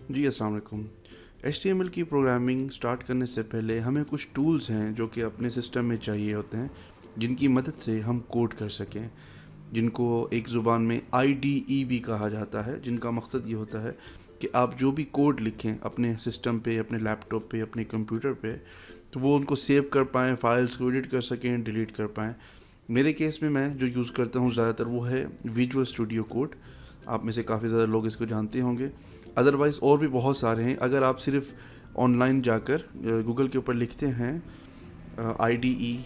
जी अस्सलाम वालेकुम। HTML की प्रोग्रामिंग स्टार्ट करने से पहले हमें कुछ टूल्स हैं जो कि अपने सिस्टम में चाहिए होते हैं, जिनकी मदद से हम कोड कर सकें, जिनको एक ज़ुबान में IDE भी कहा जाता है, जिनका मकसद ये होता है कि आप जो भी कोड लिखें अपने सिस्टम पे, अपने लैपटॉप पे, अपने कंप्यूटर पे, तो वो उनको सेव कर पाएँ, फाइल्स को एडिट कर सकें, डिलीट कर पाएँ। मेरे केस में मैं जो यूज़ करता हूँ ज़्यादातर वो है विजुअल स्टूडियो कोड। आप में से काफ़ी ज़्यादा लोग इसको जानते होंगे। अदरवाइज़ और भी बहुत सारे हैं। अगर आप सिर्फ ऑनलाइन जाकर गूगल के ऊपर लिखते हैं IDE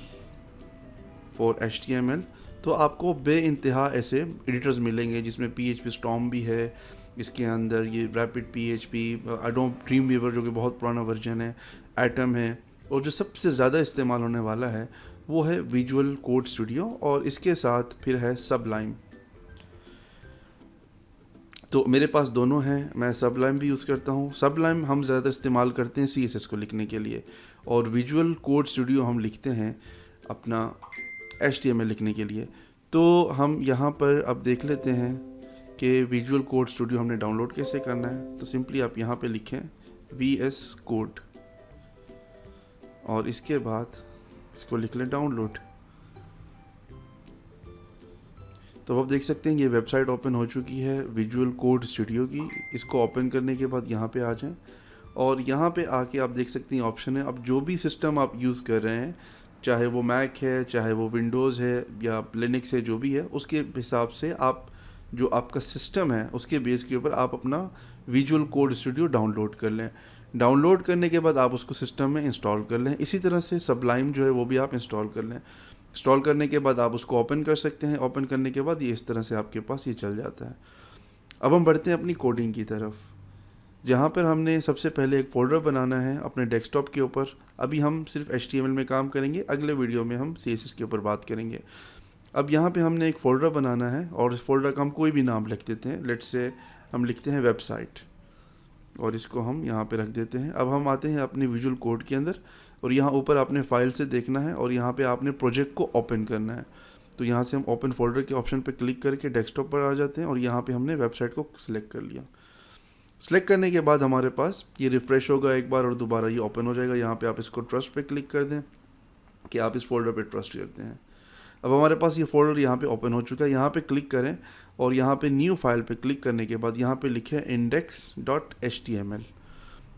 फॉर HTML, तो आपको बेइंतहा ऐसे एडिटर्स मिलेंगे जिसमें PHP Storm भी है, इसके अंदर ये रैपिड PHP, एडोब ड्रीमवीवर जो कि बहुत पुराना वर्जन है, एटम है, और जो सबसे ज़्यादा इस्तेमाल होने वाला है वो है विजुअल कोड स्टूडियो, और इसके साथ फिर है सबलाइम। तो मेरे पास दोनों हैं, मैं सबलाइम भी यूज़ करता हूँ। सबलाइम हम ज़्यादा इस्तेमाल करते हैं CSS को लिखने के लिए, और विजुअल कोड स्टूडियो हम लिखते हैं अपना HTML लिखने के लिए। तो हम यहाँ पर अब देख लेते हैं कि विजुअल कोड स्टूडियो हमने डाउनलोड कैसे करना है। तो सिंपली आप यहाँ पे लिखें VS कोड, और इसके बाद इसको लिख लें डाउनलोड। तो आप देख सकते हैं ये वेबसाइट ओपन हो चुकी है विजुअल कोड स्टूडियो की। इसको ओपन करने के बाद यहाँ पे आ जाएं, और यहाँ पे आके आप देख सकते हैं ऑप्शन है। अब जो भी सिस्टम आप यूज़ कर रहे हैं, चाहे वो मैक है, चाहे वो विंडोज़ है या लिनक्स है, जो भी है उसके हिसाब से आप जो आपका सिस्टम है उसके बेस के ऊपर आप अपना विजुअल कोड स्टूडियो डाउनलोड कर लें। डाउनलोड करने के बाद आप उसको सिस्टम में इंस्टॉल कर लें। इसी तरह से सबलाइम जो है वो भी आप इंस्टॉल कर लें। इंस्टॉल करने के बाद आप उसको ओपन कर सकते हैं। ओपन करने के बाद ये इस तरह से आपके पास ये चल जाता है। अब हम बढ़ते हैं अपनी कोडिंग की तरफ, जहाँ पर हमने सबसे पहले एक फ़ोल्डर बनाना है अपने डेस्कटॉप के ऊपर। अभी हम सिर्फ HTML में काम करेंगे, अगले वीडियो में हम CSS के ऊपर बात करेंगे। अब यहाँ पे हमने एक फ़ोल्डर बनाना है, और इस फ़ोल्डर का हम कोई भी नाम लिख देते हैं। लेट्स से हम लिखते हैं वेबसाइट, और इसको हम यहाँ पे रख देते हैं। अब हम आते हैं अपने विजुअल कोड के अंदर, और यहाँ ऊपर आपने फाइल से देखना है, और यहाँ पे आपने प्रोजेक्ट को ओपन करना है। तो यहाँ से हम ओपन फोल्डर के ऑप्शन पे क्लिक करके डेस्कटॉप पर आ जाते हैं, और यहाँ पे हमने वेबसाइट को सिलेक्ट कर लिया। सिलेक्ट करने के बाद हमारे पास ये रिफ़्रेश होगा एक बार, और दोबारा ये ओपन हो जाएगा। यहाँ पे आप इसको ट्रस्ट पे क्लिक कर दें कि आप इस फोल्डर पे ट्रस्ट करते हैं। अब हमारे पास ये फोल्डर यहाँ पे ओपन हो चुका है। यहाँ पे क्लिक करें, और यहाँ पे न्यू फाइल पे क्लिक करने के बाद यहाँ पे लिखें index.html,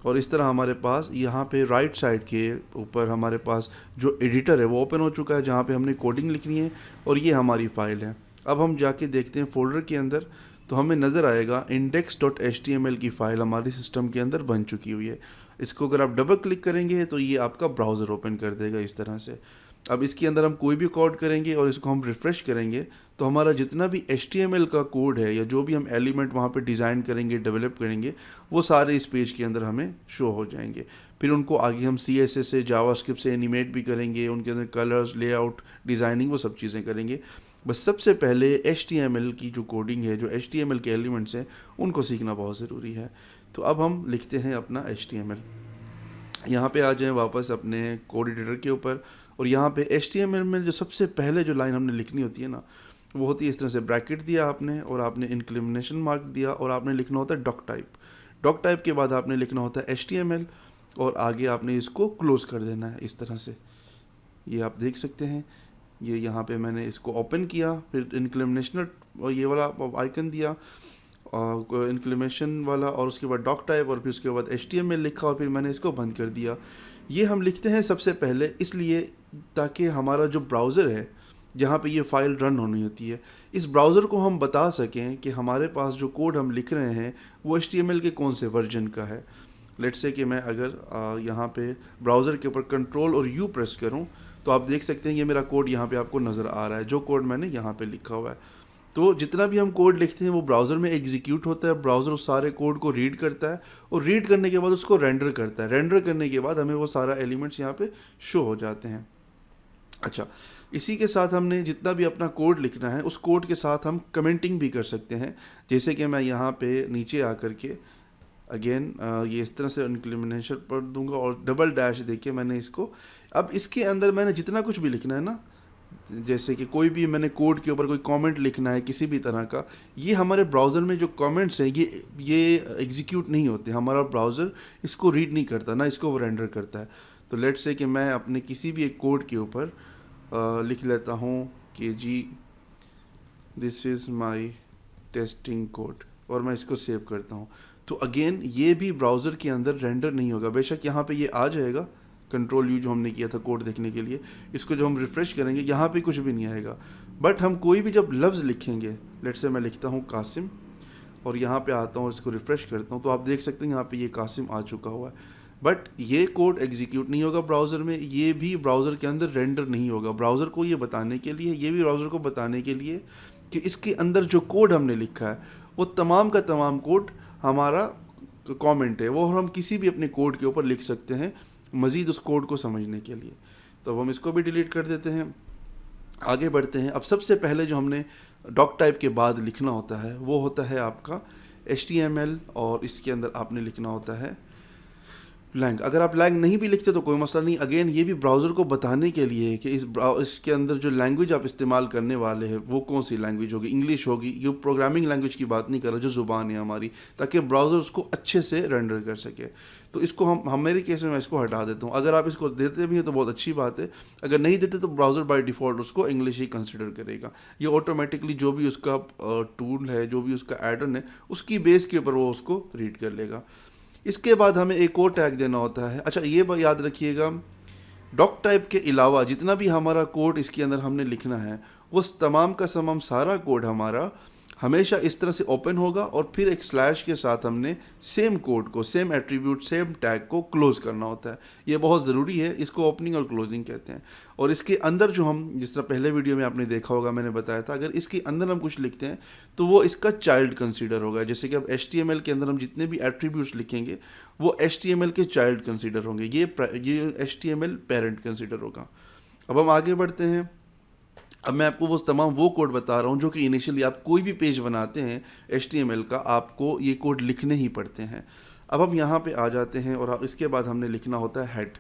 और इस तरह हमारे पास यहाँ पे राइट साइड के ऊपर हमारे पास जो एडिटर है वो ओपन हो चुका है, जहाँ पे हमने कोडिंग लिखनी है, और ये हमारी फ़ाइल है। अब हम जाके देखते हैं फोल्डर के अंदर, तो हमें नज़र आएगा index.html की फ़ाइल हमारे सिस्टम के अंदर बन चुकी हुई है। इसको अगर आप डबल क्लिक करेंगे तो ये आपका ब्राउज़र ओपन कर देगा इस तरह से। अब इसके अंदर हम कोई भी कोड करेंगे और इसको हम रिफ़्रेश करेंगे, तो हमारा जितना भी HTML का कोड है या जो भी हम एलिमेंट वहाँ पे डिज़ाइन करेंगे, डेवलप करेंगे, वो सारे इस पेज के अंदर हमें शो हो जाएंगे। फिर उनको आगे हम CSS से, जावास्क्रिप्ट से एनिमेट भी करेंगे, उनके अंदर कलर्स, लेआउट, डिज़ाइनिंग, वो सब चीज़ें करेंगे। बस सबसे पहले HTML की जो कोडिंग है, जो HTML के एलिमेंट्स हैं, उनको सीखना बहुत ज़रूरी है। तो अब हम लिखते हैं अपना HTML। यहाँ पे आ जाएं वापस अपने कोड एडिटर के ऊपर, और यहाँ पे HTML में जो सबसे पहले जो लाइन हमने लिखनी होती है ना, वो होती है इस तरह से, ब्रैकेट दिया आपने, और आपने इंक्लिमिनेशन मार्क दिया, और आपने लिखना होता है डॉक टाइप। डॉक टाइप के बाद आपने लिखना होता है HTML, और आगे आपने इसको क्लोज़ कर देना है इस तरह से। ये आप देख सकते हैं, ये यहाँ पे मैंने इसको ओपन किया, फिर इंक्लिमिनेशन और ये वाला आइकन दिया, और इंक्लिमेशन वाला, और उसके बाद डॉक टाइप, और फिर उसके बाद HTML लिखा, और फिर मैंने इसको बंद कर दिया। ये हम लिखते हैं सबसे पहले इसलिए ताकि हमारा जो ब्राउज़र है जहाँ पे ये फ़ाइल रन होनी होती है, इस ब्राउज़र को हम बता सकें कि हमारे पास जो कोड हम लिख रहे हैं वो HTML के कौन से वर्जन का है। लेट्स से कि मैं अगर यहाँ पे ब्राउज़र के ऊपर कंट्रोल और U प्रेस करूँ, तो आप देख सकते हैं ये मेरा कोड यहाँ पे आपको नज़र आ रहा है, जो कोड मैंने यहाँ पे लिखा हुआ है। तो जितना भी हम कोड लिखते हैं वो ब्राउज़र में एग्जीक्यूट होता है। ब्राउज़र उस सारे कोड को रीड करता है, और रीड करने के बाद उसको रेंडर करता है। रेंडर करने के बाद हमें वो सारा एलिमेंट्स यहाँ पे शो हो जाते हैं। अच्छा, इसी के साथ हमने जितना भी अपना कोड लिखना है, उस कोड के साथ हम कमेंटिंग भी कर सकते हैं। जैसे कि मैं यहाँ पे नीचे आकर के अगेन ये इस तरह से इंक्लिमिनेशन पर दूंगा, और डबल डैश देके मैंने इसको, अब इसके अंदर मैंने जितना कुछ भी लिखना है ना, जैसे कि कोई भी मैंने कोड के ऊपर कोई कमेंट लिखना है किसी भी तरह का, ये हमारे ब्राउज़र में जो कमेंट्स हैं ये एग्जीक्यूट नहीं होते, हमारा ब्राउज़र इसको रीड नहीं करता ना इसको वो रेंडर करता है। तो लेट्स से कि मैं अपने किसी भी एक कोड के ऊपर लिख लेता हूँ कि जी this is my testing code, और मैं इसको सेव करता हूँ। तो अगेन ये भी ब्राउज़र के अंदर रेंडर नहीं होगा, बेशक यहाँ पे ये आ जाएगा कंट्रोल यू जो हमने किया था कोड देखने के लिए, इसको जब हम रिफ़्रेश करेंगे यहाँ पे कुछ भी नहीं आएगा। बट हम कोई भी जब लफ्ज़ लिखेंगे, लेट्स से मैं लिखता हूँ कासिम और यहाँ पे आता हूँ और इसको रिफ़्रेश करता हूँ, तो आप देख सकते हैं यहाँ पे ये कासिम आ चुका हुआ है। बट ये कोड एग्जीक्यूट नहीं होगा ब्राउज़र में, ये भी ब्राउज़र के अंदर रेंडर नहीं होगा। ब्राउज़र को ये बताने के लिए, ये भी ब्राउज़र को बताने के लिए कि इसके अंदर जो कोड हमने लिखा है वो तमाम का तमाम कोड हमारा कमेंट है, वो हम किसी भी अपने कोड के ऊपर लिख सकते हैं मज़ीद उस कोड को समझने के लिए। तो अब हम इसको भी डिलीट कर देते हैं, आगे बढ़ते हैं। अब सबसे पहले जो हमने डॉक टाइप के बाद लिखना होता है वो होता है आपका HTML, और इसके अंदर आपने लिखना होता है लैंग। अगर आप लैंग नहीं भी लिखते तो कोई मसला नहीं, अगेन ये भी ब्राउज़र को बताने के लिए कि इसके अंदर जो लैंग्वेज आप इस्तेमाल करने वाले हैं वो कौन सी लैंग्वेज होगी, इंग्लिश होगी, ये प्रोग्रामिंग लैंग्वेज की बात नहीं कर रहा, जो ज़ुबान है हमारी, ताकि ब्राउज़र उसको अच्छे से रेंडर कर सके। तो इसको हम मेरे केस में मैं इसको हटा देता हूँ। अगर आप इसको देते भी हैं तो बहुत अच्छी बात है, अगर नहीं देते तो ब्राउज़र बाय डिफ़ॉल्ट उसको इंग्लिश ही कंसिडर करेगा। ये ऑटोमेटिकली जो भी उसका टूल है, जो भी उसका एडन है, उसकी बेस के ऊपर वो उसको रीड कर लेगा। इसके बाद हमें एक और टैग देना होता है। अच्छा, ये बात याद रखिएगा, डॉक टाइप के अलावा जितना भी हमारा कोड इसके अंदर हमने लिखना है वो तमाम का तमाम सारा कोड हमारा हमेशा इस तरह से ओपन होगा, और फिर एक स्लैश के साथ हमने सेम कोड को, सेम एट्रीब्यूट, सेम टैग को क्लोज करना होता है। ये बहुत ज़रूरी है, इसको ओपनिंग और क्लोजिंग कहते हैं। और इसके अंदर जो हम, जिस तरह पहले वीडियो में आपने देखा होगा, मैंने बताया था, अगर इसके अंदर हम कुछ लिखते हैं तो वो इसका चाइल्ड कंसीडर होगा। जैसे कि अब HTML के अंदर हम जितने भी एट्रीब्यूट्स लिखेंगे वो HTML के चाइल्ड कंसीडर होंगे, ये HTML पेरेंट कंसीडर होगा। अब हम आगे बढ़ते हैं। अब मैं आपको वो कोड बता रहा हूँ जो कि इनिशियली आप कोई भी पेज बनाते हैं HTML का, आपको ये कोड लिखने ही पड़ते हैं। अब हम यहाँ पे आ जाते हैं और इसके बाद हमने लिखना होता है हेड।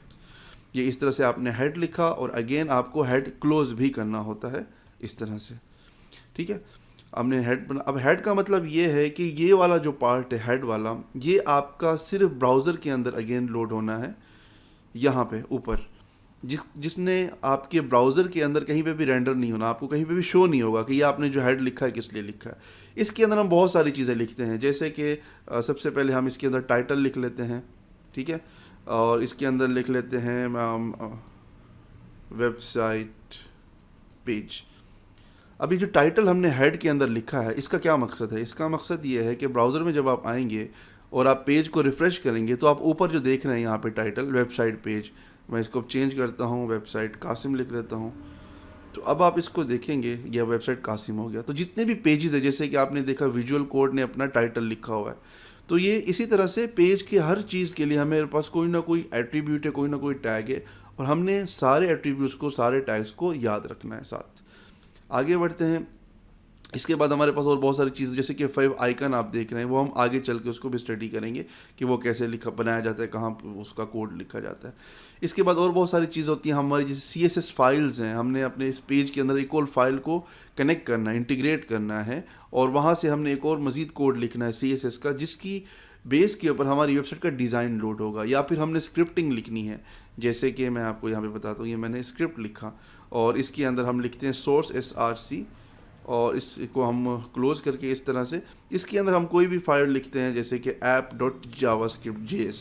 ये इस तरह से आपने हेड लिखा, और अगेन आपको हेड क्लोज भी करना होता है इस तरह से, ठीक है। हमने हेड बना। अब हेड का मतलब ये है कि ये वाला जो पार्ट है हेड वाला, ये आपका सिर्फ ब्राउज़र के अंदर अगेन लोड होना है, यहाँ पे ऊपर, जिसने आपके ब्राउज़र के अंदर कहीं पे भी रेंडर नहीं होना, आपको कहीं पे भी शो नहीं होगा कि ये आपने जो हेड लिखा है किस लिए लिखा है। इसके अंदर हम बहुत सारी चीज़ें लिखते हैं, जैसे कि सबसे पहले हम इसके अंदर टाइटल लिख लेते हैं, ठीक है, और इसके अंदर लिख लेते हैं वेबसाइट पेज। अभी जो टाइटल हमने हेड के अंदर लिखा है, इसका क्या मकसद है? इसका मकसद ये है कि ब्राउज़र में जब आप आएंगे और आप पेज को रिफ़्रेश करेंगे तो आप ऊपर जो देख रहे हैं यहाँ पे टाइटल वेबसाइट पेज, मैं इसको चेंज करता हूँ, वेबसाइट कासिम लिख लेता हूँ, तो अब आप इसको देखेंगे यह वेबसाइट कासिम हो गया। तो जितने भी पेजेस है, जैसे कि आपने देखा विजुअल कोड ने अपना टाइटल लिखा हुआ है, तो ये इसी तरह से पेज के हर चीज़ के लिए हमारे पास कोई ना कोई एट्रीब्यूट है, कोई ना कोई टैग है, और हमने सारे एट्रीब्यूट्स को, सारे टैग्स को याद रखना है साथ। आगे बढ़ते हैं। इसके बाद हमारे पास और बहुत सारी चीज़ें, जैसे कि 5 आइकन आप देख रहे हैं, वो हम आगे चल के उसको भी स्टडी करेंगे कि वो कैसे बनाया जाता है, कहाँ उसका कोड लिखा जाता है। इसके बाद और बहुत सारी चीज़ होती हैं हमारी, जैसे CSS फाइल्स हैं, हमने अपने इस पेज के अंदर एक और फाइल को कनेक्ट करना है, इंटीग्रेट करना है, और वहाँ से हमने एक और मज़ीद कोड लिखना है CSS का, जिसकी बेस के ऊपर हमारी वेबसाइट का डिज़ाइन लोड होगा। या फिर हमने स्क्रिप्टिंग लिखनी है, जैसे कि मैं आपको यहाँ पे बताता हूँ, ये मैंने स्क्रिप्ट लिखा और इसके अंदर हम लिखते हैं सोर्स SRC, और इसको हम क्लोज करके इस तरह से इसके अंदर हम कोई भी फाइल लिखते हैं, जैसे कि app.javascript.js,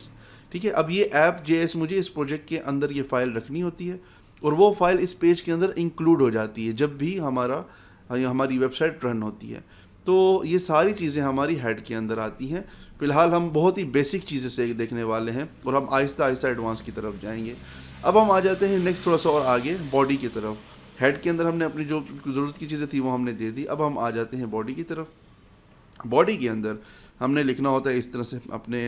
ठीक है। अब ये app.js मुझे इस प्रोजेक्ट के अंदर ये फ़ाइल रखनी होती है, और वो फाइल इस पेज के अंदर इंक्लूड हो जाती है जब भी हमारी वेबसाइट रन होती है। तो ये सारी चीज़ें हमारी हेड के अंदर आती हैं। फ़िलहाल हम बहुत ही बेसिक चीज़ें से देखने वाले हैं, और हम आहिस्ता आहिस्ता एडवांस की तरफ जाएंगे। अब हम आ जाते हैं नेक्स्ट थोड़ा सा और आगे बॉडी की तरफ। हेड के अंदर हमने अपनी जो ज़रूरत की चीज़ें थी वो हमने दे दी। अब हम आ जाते हैं बॉडी की तरफ। बॉडी के अंदर हमने लिखना होता है इस तरह से, अपने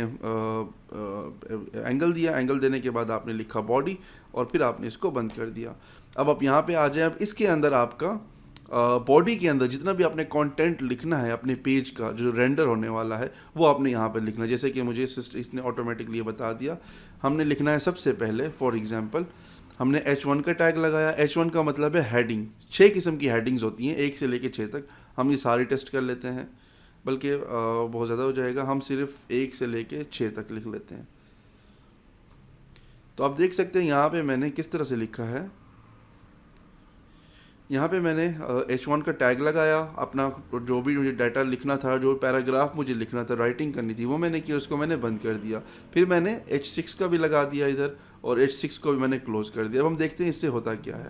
एंगल दिया, एंगल देने के बाद आपने लिखा बॉडी, और फिर आपने इसको बंद कर दिया। अब आप यहाँ पे आ जाए। अब इसके अंदर आपका बॉडी के अंदर जितना भी आपने कंटेंट लिखना है अपने पेज का, जो रेंडर होने वाला है, वो आपने यहाँ पर लिखना है। जैसे कि मुझे इसने ऑटोमेटिकली बता दिया, हमने लिखना है सबसे पहले, फॉर एग्जांपल हमने H1 का टैग लगाया। H1 का मतलब है हेडिंग। 6 किस्म की हेडिंग्स होती हैं, 1 से लेके 6 तक। हम ये सारी टेस्ट कर लेते हैं, बल्कि बहुत ज़्यादा हो जाएगा, हम सिर्फ 1 से लेके 6 तक लिख लेते हैं। तो आप देख सकते हैं यहाँ पे मैंने किस तरह से लिखा है। यहाँ पे मैंने H1 का टैग लगाया, अपना जो भी मुझे डाटा लिखना था, जो पैराग्राफ मुझे लिखना था, राइटिंग करनी थी, वो मैंने किया, उसको मैंने बंद कर दिया। फिर मैंने H6 का भी लगा दिया इधर, और H6 को भी मैंने क्लोज कर दिया। अब हम देखते हैं इससे होता क्या है।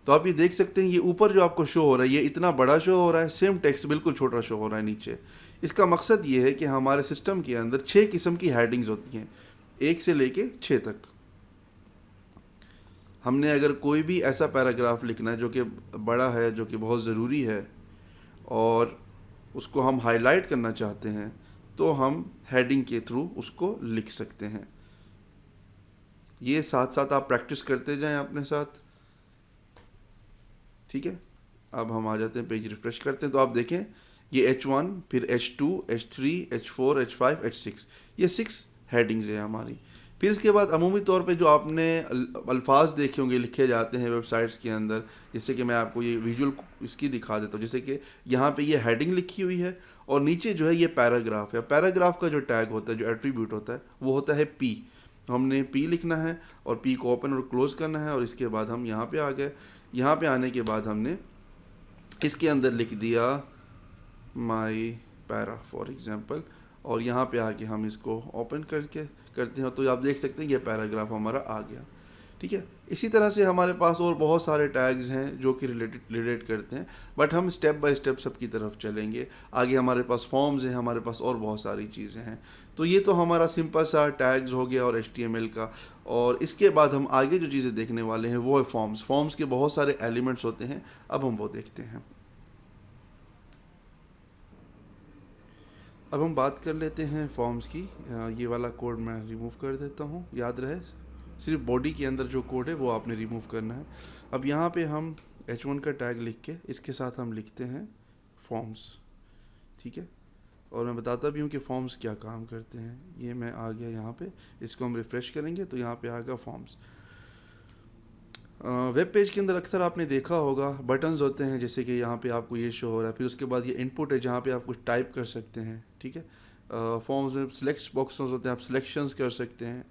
तो आप ये देख सकते हैं, ये ऊपर जो आपको शो हो रहा है, ये इतना बड़ा शो हो रहा है, सेम टेक्स्ट बिल्कुल छोटा शो हो रहा है नीचे। इसका मकसद ये है कि हमारे सिस्टम के अंदर 6 किस्म की हेडिंग्स होती हैं, 1 से लेके 6 तक। हमने अगर कोई भी ऐसा पैराग्राफ लिखना है जो कि बड़ा है, जो कि बहुत ज़रूरी है, और उसको हम हाईलाइट करना चाहते हैं, तो हम हेडिंग के थ्रू उसको लिख सकते हैं। ये साथ साथ आप प्रैक्टिस करते जाएं अपने साथ, ठीक है। अब हम आ जाते हैं, पेज रिफ्रेश करते हैं, तो आप देखें ये H1, फिर H2, H3, H4, H5, H6, ये 6 हेडिंग्स हैं हमारी। फिर इसके बाद अमूमी तौर पे जो आपने अल्फाज देखे होंगे लिखे जाते हैं वेबसाइट्स के अंदर, जैसे कि मैं आपको ये विजुअल इसकी दिखा देता हूँ। जैसे कि यहाँ पे ये हेडिंग लिखी हुई है, और नीचे जो है ये पैराग्राफ है। पैराग्राफ का जो टैग होता है, जो एट्रीब्यूट होता है, वो होता है P। हमने P लिखना है, और P को ओपन और क्लोज करना है, और इसके बाद हम यहाँ पे आ गए। यहाँ पे आने के बाद हमने इसके अंदर लिख दिया माई पैरा फॉर एग्जांपल, और यहाँ पे आके हम इसको ओपन करके करते हैं, तो आप देख सकते हैं ये पैराग्राफ हमारा आ गया, ठीक है। इसी तरह से हमारे पास और बहुत सारे टैग्स हैं जो कि रिलेट करते हैं, बट हम स्टेप बाय स्टेप सबकी तरफ चलेंगे। आगे हमारे पास फॉर्म्स हैं, हमारे पास और बहुत सारी चीज़ें हैं। तो ये तो हमारा सिंपल सा टैग्स हो गया और HTML का। और इसके बाद हम आगे जो चीज़ें देखने वाले हैं वो है फॉर्म्स। फॉर्म्स के बहुत सारे एलिमेंट्स होते हैं, अब हम वो देखते हैं। अब हम बात कर लेते हैं फॉर्म्स की। ये वाला कोड मैं रिमूव कर देता हूँ, याद रहे सिर्फ बॉडी के अंदर जो कोड है वो आपने रिमूव करना है। अब यहाँ पे हम H1 का टैग लिख के इसके साथ हम लिखते हैं फॉर्म्स, ठीक है। और मैं बताता भी हूँ कि फॉर्म्स क्या काम करते हैं। ये मैं आ गया यहाँ पे, इसको हम रिफ़्रेश करेंगे तो यहाँ पे आ गया फॉर्म्स। वेब पेज के अंदर अक्सर आपने देखा होगा बटन्स होते हैं, जैसे कि यहाँ पे आपको ये शो हो रहा है। फिर उसके बाद ये इनपुट है जहाँ पे आप कुछ टाइप कर सकते हैं, ठीक है। फॉर्म्स में सिलेक्ट बॉक्स होते हैं, आप सिलेक्शंस कर सकते हैं,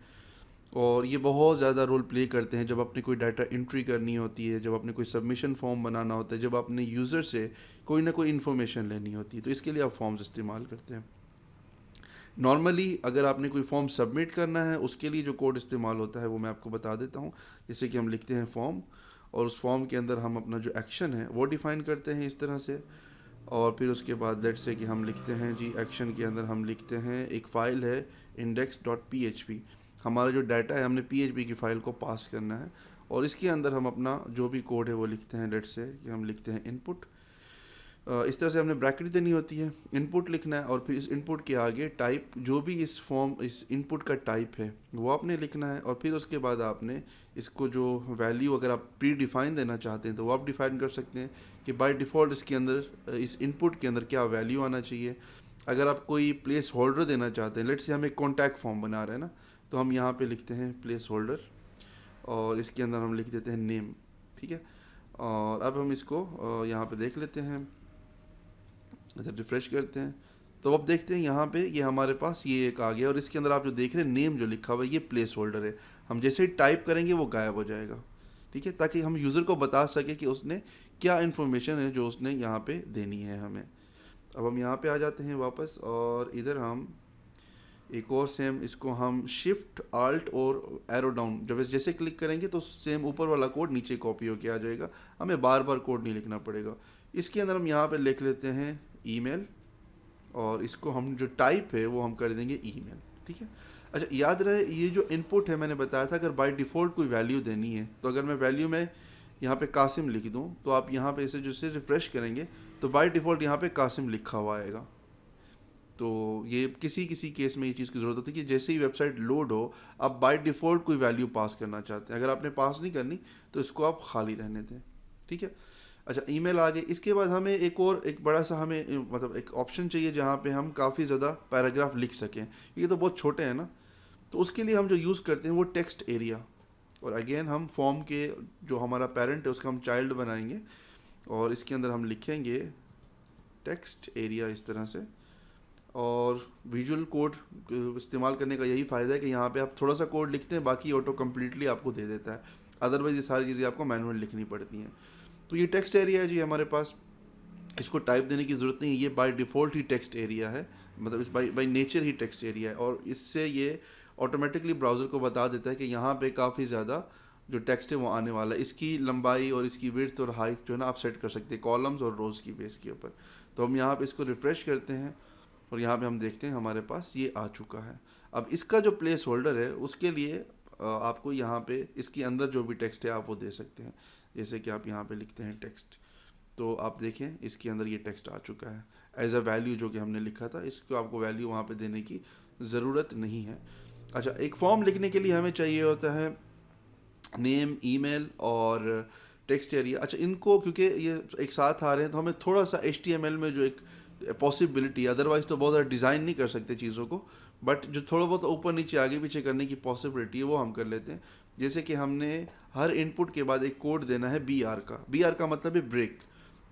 और ये बहुत ज़्यादा रोल प्ले करते हैं जब आपने कोई डाटा एंट्री करनी होती है, जब आपने कोई सबमिशन फॉर्म बनाना होता है, जब आपने यूज़र से कोई ना कोई इन्फॉर्मेशन लेनी होती है, तो इसके लिए आप फॉर्म्स इस्तेमाल करते हैं। नॉर्मली अगर आपने कोई फॉर्म सबमिट करना है, उसके लिए जो कोड इस्तेमाल होता है वो मैं आपको बता देता हूँ। जैसे कि हम लिखते हैं फॉर्म, और उस फॉर्म के अंदर हम अपना जो एक्शन है वो डिफ़ाइन करते हैं इस तरह से। और फिर उसके बाद लेट्स से कि हम लिखते हैं जी, एक्शन के अंदर हम लिखते हैं, एक फ़ाइल है index.php, हमारा जो डाटा है हमने PHP की फ़ाइल को पास करना है, और इसके अंदर हम अपना जो भी कोड है वो लिखते हैं। लेट्स से कि हम लिखते हैं इनपुट। इस तरह से हमने ब्रैकेट देनी होती है, इनपुट लिखना है, और फिर इस इनपुट के आगे टाइप, जो भी इस इनपुट का टाइप है वो आपने लिखना है। और फिर उसके बाद आपने इसको जो वैल्यू अगर आप प्री डिफ़ाइन देना चाहते हैं तो वो आप डिफ़ाइन कर सकते हैं कि बाय डिफ़ॉल्ट इसके अंदर, इस इनपुट के अंदर क्या वैल्यू आना चाहिए। अगर आप कोई प्लेस होल्डर देना चाहते हैं, लेट्स से हम एक कॉन्टैक्ट फॉर्म बना रहे हैं ना, तो हम यहाँ पे लिखते हैं प्लेस होल्डर, और इसके अंदर हम लिख देते हैं नेम, ठीक है। और अब हम इसको यहाँ पे देख लेते हैं, इधर रिफ्रेश करते हैं, तो अब देखते हैं यहाँ पे ये हमारे पास ये एक आ गया, और इसके अंदर आप जो देख रहे हैं नेम जो लिखा हुआ है ये प्लेस होल्डर है। हम जैसे ही टाइप करेंगे वो गायब हो जाएगा, ठीक है, ताकि हम यूज़र को बता सके कि उसने क्या इन्फॉर्मेशन है जो उसने यहाँ पे देनी है हमें। अब हम यहाँ पे आ जाते हैं वापस, और इधर हम एक और सेम, इसको हम शिफ्ट आल्ट और एरो डाउन जब जैसे क्लिक करेंगे तो सेम ऊपर वाला कोड नीचे कॉपी होके आ जाएगा, हमें बार बार कोड नहीं लिखना पड़ेगा। इसके अंदर हम यहाँ पे लिख लेते हैं ईमेल, और इसको हम जो टाइप है वो हम कर देंगे ईमेल, ठीक है। अच्छा, याद रहे ये जो इनपुट है मैंने बताया था, अगर बाय डिफ़ॉल्ट कोई वैल्यू देनी है, तो अगर मैं वैल्यू में यहाँ पे कासिम लिख दूँ, तो आप यहाँ पे इसे जैसे रिफ़्रेश करेंगे तो बाय डिफ़ॉल्ट यहाँ पे कासिम लिखा हुआ आएगा। तो ये किसी किसी केस में ये चीज़ की ज़रूरत होती है कि जैसे ही वेबसाइट लोड हो, आप बाय डिफ़ॉल्ट कोई वैल्यू पास करना चाहते हैं, अगर आपने पास नहीं करनी तो इसको आप खाली रहने दें, ठीक है। अच्छा, ईमेल आ गए। इसके बाद हमें एक बड़ा सा हमें मतलब एक ऑप्शन चाहिए जहाँ पे हम काफ़ी ज़्यादा पैराग्राफ लिख सकें। ये तो बहुत छोटे हैं ना, तो उसके लिए हम जो यूज़ करते हैं वो टेक्स्ट एरिया, और अगेन हम फॉर्म के जो हमारा पेरेंट है उसका हम चाइल्ड बनाएंगे और इसके अंदर हम लिखेंगे टेक्स्ट एरिया इस तरह से। और विजुअल कोड इस्तेमाल करने का यही फ़ायदा है कि यहाँ पे आप थोड़ा सा कोड लिखते हैं, बाकी ऑटो कम्प्लीटली आपको दे देता है, अदरवाइज़ ये सारी चीज़ें आपको मैनुअल लिखनी पड़ती हैं। तो ये टेक्स्ट एरिया है जी हमारे पास, इसको टाइप देने की ज़रूरत नहीं है, ये by default he text area है, मतलब इस by nature he text area है। और इससे ये ऑटोमेटिकली ब्राउज़र को बता देता है कि यहाँ पे काफ़ी ज़्यादा जो टेक्स्ट है वो आने वाला है। इसकी लंबाई और इसकी विड्थ और हाइट जो है ना आप सेट कर सकते हैं कॉलम्स और रोज़ की बेस के ऊपर। तो हम यहाँ पे इसको रिफ़्रेश करते हैं और यहाँ पे हम देखते हैं हमारे पास ये आ चुका है। अब इसका जो प्लेस होल्डर है उसके लिए आपको यहाँ पे इसके अंदर जो भी टेक्स्ट है आप वो दे सकते हैं। जैसे कि आप यहाँ पे लिखते हैं टेक्स्ट, तो आप देखें इसके अंदर ये टेक्स्ट आ चुका है एज अ वैल्यू जो कि हमने लिखा था। इसको आपको वैल्यू वहाँ पे देने की ज़रूरत नहीं है। अच्छा, एक फॉर्म लिखने के लिए हमें चाहिए होता है नेम, ईमेल और टेक्स्ट एरिया। अच्छा, इनको क्योंकि ये एक साथ आ रहे हैं तो हमें थोड़ा सा HTML में जो एक पॉसिबिलिटी, अदरवाइज़ तो बहुत ज़्यादा डिज़ाइन नहीं कर सकते चीज़ों को, बट जो थोड़ा बहुत ऊपर नीचे आगे पीछे करने की पॉसिबिलिटी है वो हम कर लेते हैं। जैसे कि हमने हर इनपुट के बाद एक कोड देना है BR का। BR का मतलब है ब्रेक,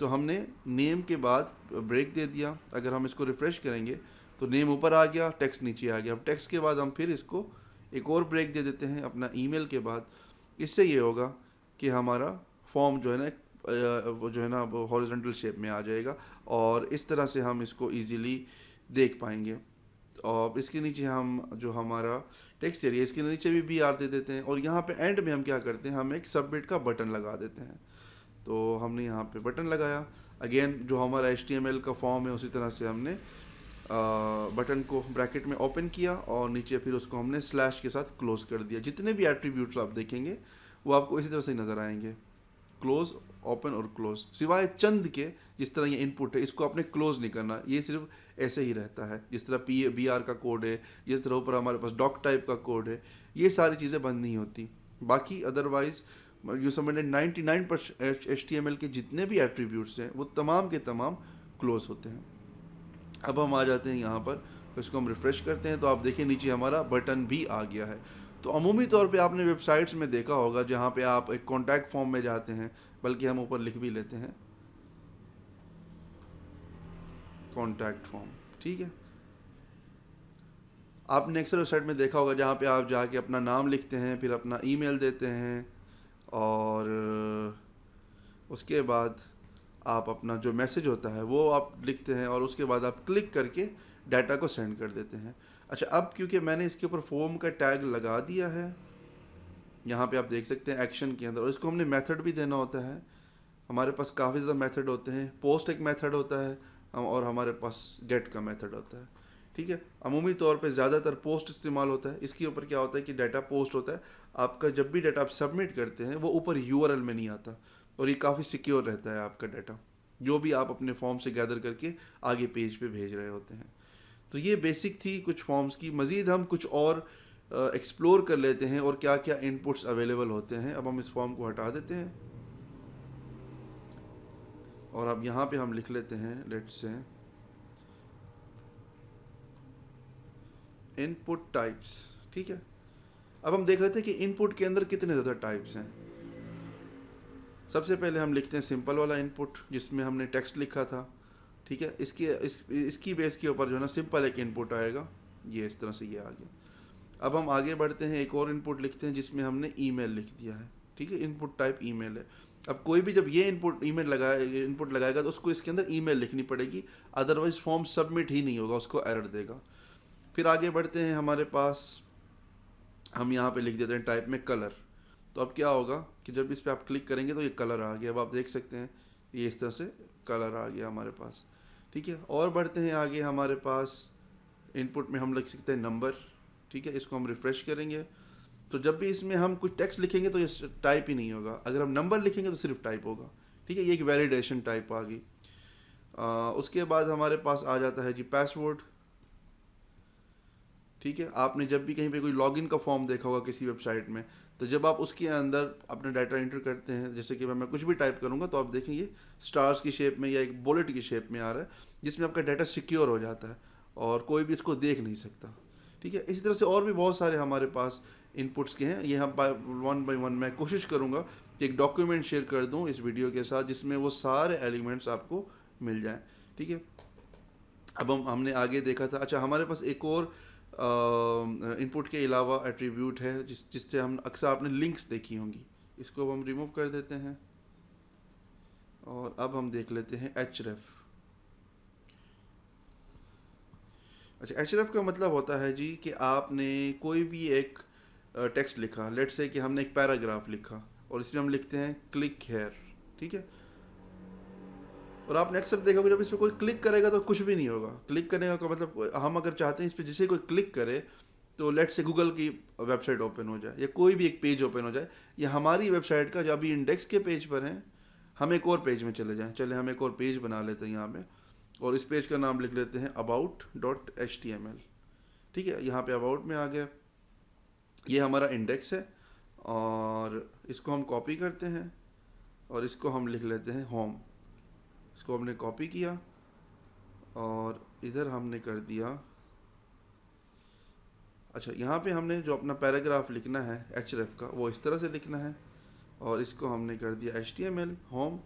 तो हमने नेम के बाद ब्रेक दे दिया। अगर हम इसको रिफ़्रेश करेंगे तो नेम ऊपर आ गया, टेक्स्ट नीचे आ गया। अब टेक्स्ट के बाद हम फिर इसको एक और ब्रेक दे देते हैं अपना ईमेल के बाद। इससे ये होगा कि हमारा फॉर्म जो है ना वो जो है ना वो हॉरिजॉन्टल शेप में आ जाएगा और इस तरह से हम इसको इजीली देख पाएंगे। और इसके नीचे हम जो हमारा टेक्स्ट एरिया इसके नीचे भी BR दे देते हैं और यहाँ पे एंड में हम क्या करते हैं, हम एक सबमिट का बटन लगा देते हैं। तो हमने यहाँ पे बटन लगाया, अगेन जो हमारा HTML का फॉर्म है उसी तरह से हमने बटन को ब्रैकेट में ओपन किया और नीचे फिर उसको हमने स्लैश के साथ क्लोज कर दिया। जितने भी एट्रीब्यूट्स आप देखेंगे वो आपको इसी तरह से नज़र आएंगे, क्लोज, ओपन और क्लोज, सिवाय चंद के जिस तरह ये इनपुट है इसको आपने क्लोज नहीं करना, ये सिर्फ ऐसे ही रहता है। जिस तरह BR का कोड है, जिस तरह ऊपर हमारे पास डॉक टाइप का कोड है, ये सारी चीज़ें बंद नहीं होती। बाकी अदरवाइज यू समझे 99% HTML के जितने भी एट्रीब्यूट्स हैं वो तमाम के तमाम क्लोज होते हैं। अब हम आ जाते हैं यहाँ पर, इसको हम रिफ़्रेश करते हैं तो आप देखिए नीचे हमारा बटन भी आ गया है। तो अमूमी तौर पे आपने वेबसाइट्स में देखा होगा जहाँ पे आप एक कॉन्टैक्ट फॉर्म में जाते हैं, बल्कि हम ऊपर लिख भी लेते हैं कॉन्टैक्ट फॉर्म, ठीक है। आपने अक्सर वेबसाइट में देखा होगा जहाँ पे आप जाके अपना नाम लिखते हैं, फिर अपना ईमेल देते हैं और उसके बाद आप अपना जो मैसेज होता है वो आप लिखते हैं और उसके बाद आप क्लिक करके डाटा को सेंड कर देते हैं। अच्छा, अब क्योंकि मैंने इसके ऊपर फॉर्म का टैग लगा दिया है, यहाँ पे आप देख सकते हैं एक्शन के अंदर, और इसको हमने मेथड भी देना होता है। हमारे पास काफ़ी ज़्यादा मेथड होते हैं, पोस्ट एक मेथड होता है और हमारे पास गेट का मेथड होता है, ठीक है। अमूमी तौर पे ज़्यादातर पोस्ट इस्तेमाल होता है। इसके ऊपर क्या होता है कि डाटा पोस्ट होता है, आपका जब भी डाटा आप सबमिट करते हैं वो ऊपर URL में नहीं आता और ये काफ़ी सिक्योर रहता है आपका डाटा, जो भी आप अपने फॉर्म से गैदर करके आगे पेज पे भेज रहे होते हैं। तो ये बेसिक थी कुछ फॉर्म्स की। मज़ीद हम कुछ और एक्सप्लोर कर लेते हैं और क्या क्या इनपुट्स अवेलेबल होते हैं। अब हम इस फॉर्म को हटा देते हैं और अब यहाँ पे हम लिख लेते हैं लेट्स से इनपुट टाइप्स, ठीक है। अब हम देख लेते हैं कि इनपुट के अंदर कितने ज़्यादा टाइप्स हैं। सबसे पहले हम लिखते हैं सिंपल वाला इनपुट जिसमें हमने टेक्स्ट लिखा था, ठीक है। इसकी बेस के ऊपर जो है ना सिंपल एक इनपुट आएगा, ये इस तरह से ये आ गया। अब हम आगे बढ़ते हैं, एक और इनपुट लिखते हैं जिसमें हमने ईमेल लिख दिया है, ठीक है। इनपुट टाइप ईमेल है। अब कोई भी जब ये इनपुट लगाएगा तो उसको इसके अंदर ईमेल लिखनी पड़ेगी, अदरवाइज फॉर्म सबमिट ही नहीं होगा, उसको एरर देगा। फिर आगे बढ़ते हैं, हमारे पास हम यहाँ पे लिख देते हैं टाइप में कलर। तो अब क्या होगा कि जब इस पर आप क्लिक करेंगे तो ये कलर आ गया। अब आप देख सकते हैं ये इस तरह से कलर आ गया हमारे पास, ठीक है। और बढ़ते हैं आगे, हमारे पास इनपुट में हम लिख सकते हैं नंबर, ठीक है। इसको हम रिफ़्रेश करेंगे तो जब भी इसमें हम कुछ टेक्स्ट लिखेंगे तो ये टाइप ही नहीं होगा, अगर हम नंबर लिखेंगे तो सिर्फ टाइप होगा, ठीक है। ये एक वैलिडेशन टाइप आ गई। उसके बाद हमारे पास आ जाता है जी पासवर्ड, ठीक है। आपने जब भी कहीं पे कोई लॉगिन का फॉर्म देखा होगा किसी वेबसाइट में, तो जब आप उसके अंदर अपना डाटा एंटर करते हैं, जैसे कि मैं कुछ भी टाइप करूँगा तो आप देखेंगे स्टार्स की शेप में या एक बुलेट की शेप में आ रहा है, जिसमें आपका डाटा सिक्योर हो जाता है और कोई भी इसको देख नहीं सकता, ठीक है। इसी तरह से और भी बहुत सारे हमारे पास इनपुट्स के हैं, ये हम वन बाय वन मैं कोशिश करूँगा कि एक डॉक्यूमेंट शेयर कर दूँ इस वीडियो के साथ जिसमें वो सारे एलिमेंट्स आपको मिल जाएँ, ठीक है। अब हमने आगे देखा था, अच्छा हमारे पास एक और इनपुट के अलावा एट्रीब्यूट है जिससे हम अक्सर आपने लिंक्स देखी होंगी, इसको अब हम रिमूव कर देते हैं और अब हम देख लेते हैं href। अच्छा, href का मतलब होता है जी कि आपने कोई भी एक टेक्स्ट लिखा, लेट्स से कि हमने एक पैराग्राफ लिखा और इसमें हम लिखते हैं क्लिक हेयर, ठीक है। और आपने अक्सर देखा होगा जब इस पर कोई क्लिक करेगा तो कुछ भी नहीं होगा। क्लिक करने का मतलब हम अगर चाहते हैं इस पर जिसे कोई क्लिक करे तो लेट से गूगल की वेबसाइट ओपन हो जाए या कोई भी एक पेज ओपन हो जाए या हमारी वेबसाइट का जो अभी इंडेक्स के पेज पर है हम एक और पेज में चले जाएं। चले हम एक और पेज बना लेते हैं यहाँ पे और इस पेज का नाम लिख लेते हैं about.html, ठीक है। यहाँ पे अबाउट में आ गया, ये हमारा इंडेक्स है और इसको हम कॉपी करते हैं और इसको हम लिख लेते हैं होम। इसको हमने कॉपी किया और इधर हमने कर दिया, अच्छा यहाँ पे हमने जो अपना पैराग्राफ लिखना है href का वो इस तरह से लिखना है और इसको हमने कर दिया html होम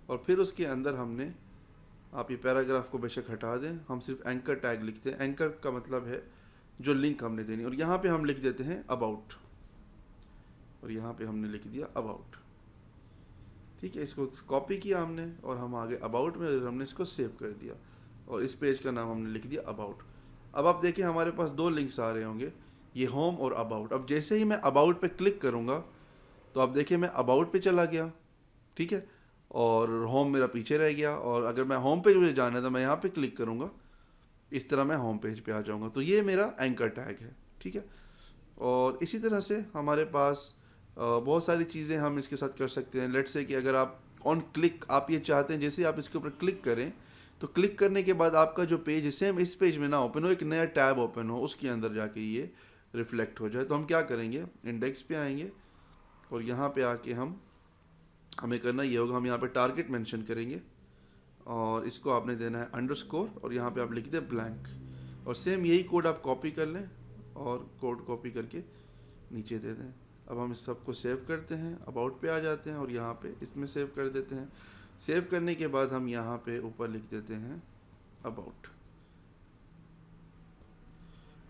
और फिर उसके अंदर हमने, आप ये पैराग्राफ को बेशक हटा दें, हम सिर्फ एंकर टैग लिखते हैं। एंकर का मतलब है जो लिंक हमने देनी, और यहाँ पे हम लिख देते हैं अबाउट और यहाँ पे हमने लिख दिया अबाउट, ठीक है। इसको कॉपी किया हमने और हम आगे अबाउट में हमने इसको सेव कर दिया और इस पेज का नाम हमने लिख दिया अबाउट। अब आप देखिए हमारे पास दो लिंक्स आ रहे होंगे, ये होम और अबाउट। अब जैसे ही मैं अबाउट पे क्लिक करूँगा तो आप देखिए मैं अबाउट पे चला गया, ठीक है, और होम मेरा पीछे रह गया। और अगर मैं होम पेज मुझे जाना है तो मैं यहाँ पे क्लिक करूँगा, इस तरह मैं होम पेज पे आ जाऊँगा। तो ये मेरा एंकर टैग है, ठीक है। और इसी तरह से हमारे पास बहुत सारी चीज़ें हम इसके साथ कर सकते हैं। लेट्स से कि अगर आप ऑन क्लिक आप ये चाहते हैं जैसे आप इसके ऊपर क्लिक करें तो क्लिक करने के बाद आपका जो पेज है सेम इस पेज में ना ओपन हो, एक नया टैब ओपन हो, उसके अंदर जाके ये रिफ्लेक्ट हो जाए। तो हम क्या करेंगे, इंडेक्स पे आएंगे और यहाँ पे आके हमें करना ये होगा, हम यहाँ पे टारगेट मेंशन करेंगे और इसको आपने देना है अंडरस्कोर और यहाँ पे आप लिख दें ब्लैंक और सेम यही कोड आप कॉपी कर लें और कोड कॉपी करके नीचे दे दें। अब हम इस सबको सेव करते हैं, अबाउट पे आ जाते हैं और यहाँ पे इसमें सेव कर देते हैं। सेव करने के बाद हम यहाँ पे ऊपर लिख देते हैं अबाउट।